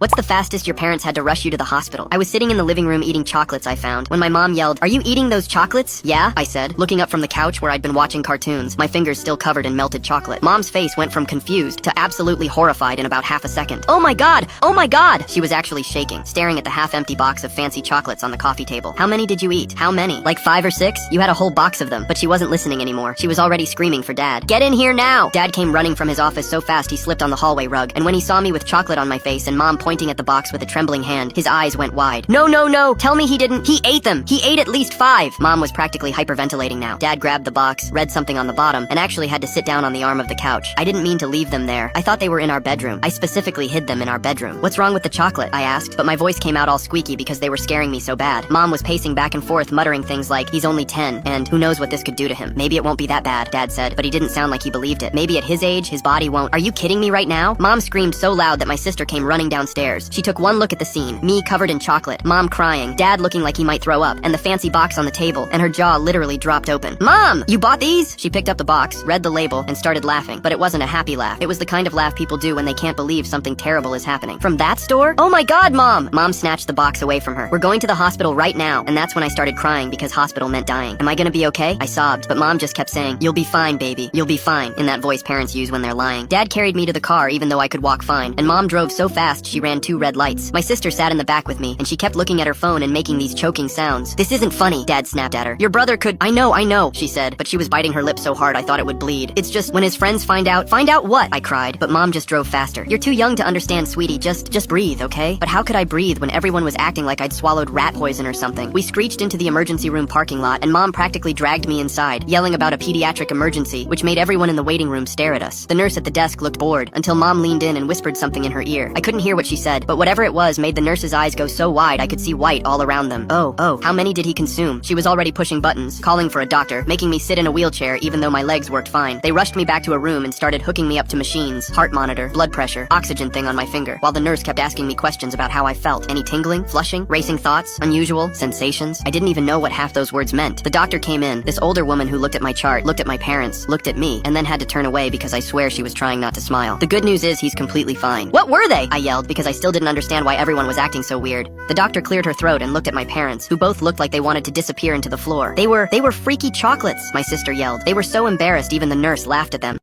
What's the fastest your parents had to rush you to the hospital? I was sitting in the living room eating chocolates I found when my mom yelled, "Are you eating those chocolates?" "Yeah," I said, looking up from the couch where I'd been watching cartoons, my fingers still covered in melted chocolate. Mom's face went from confused to absolutely horrified in about half a second. "Oh my god! Oh my god!" She was actually shaking, staring at the half-empty box of fancy chocolates on the coffee table. "How many did you eat?" "How many? Like 5 or 6? You had a whole box of them." But she wasn't listening anymore. She was already screaming for Dad. "Get in here now!" Dad came running from his office so fast he slipped on the hallway rug, and when he saw me with chocolate on my face and Mom pointing at the box with a trembling hand, his eyes went wide. "No, no, no! Tell me he didn't! He ate them! He ate at least 5!" Mom was practically hyperventilating now. Dad grabbed the box, read something on the bottom, and actually had to sit down on the arm of the couch. I didn't mean to leave them there. I thought they were in our bedroom. I specifically hid them in our bedroom. "What's wrong with the chocolate?" I asked, but my voice came out all squeaky because they were scaring me so bad. Mom was pacing back and forth, muttering things like, "He's only 10, and who knows what this could do to him. Maybe it won't be that bad," Dad said, but he didn't sound like he believed it. "Maybe at his age, his body won't." "Are you kidding me right now?" Mom screamed so loud that my sister came running downstairs. She took one look at the scene, me covered in chocolate, Mom crying, Dad looking like he might throw up, and the fancy box on the table, and her jaw literally dropped open. "Mom, you bought these?" She picked up the box, read the label, and started laughing, but it wasn't a happy laugh. It was the kind of laugh people do when they can't believe something terrible is happening. "From that store? Oh my god, Mom!" Mom snatched the box away from her. "We're going to the hospital right now," and that's when I started crying because hospital meant dying. "Am I gonna be okay?" I sobbed, but Mom just kept saying, "You'll be fine, baby. You'll be fine," in that voice parents use when they're lying. Dad carried me to the car even though I could walk fine, and Mom drove so fast she ran 2 red lights. My sister sat in the back with me, and she kept looking at her phone and making these choking sounds. "This isn't funny," Dad snapped at her. "Your brother could—" I know," she said, but she was biting her lip so hard I thought it would bleed. "It's just, when his friends find out—" "Find out what?" I cried, but Mom just drove faster. "You're too young to understand, sweetie. Just breathe, okay?" But how could I breathe when everyone was acting like I'd swallowed rat poison or something? We screeched into the emergency room parking lot, and Mom practically dragged me inside, yelling about a pediatric emergency, which made everyone in the waiting room stare at us. The nurse at the desk looked bored, until Mom leaned in and whispered something in her ear. I couldn't hear what she said, but whatever it was made the nurse's eyes go so wide I could see white all around them. Oh, how many did he consume?" She was already pushing buttons, calling for a doctor, making me sit in a wheelchair even though my legs worked fine. They rushed me back to a room and started hooking me up to machines, heart monitor, blood pressure, oxygen thing on my finger, while the nurse kept asking me questions about how I felt. Any tingling, flushing, racing thoughts, unusual sensations? I didn't even know what half those words meant. The doctor came in, this older woman who looked at my chart, looked at my parents, looked at me, and then had to turn away because I swear she was trying not to smile. The good news is he's completely fine. "What were they?" I yelled because I still didn't understand why everyone was acting so weird. The doctor cleared her throat and looked at my parents, who both looked like they wanted to disappear into the floor. They were freaky chocolates," my sister yelled. They were so embarrassed even the nurse laughed at them.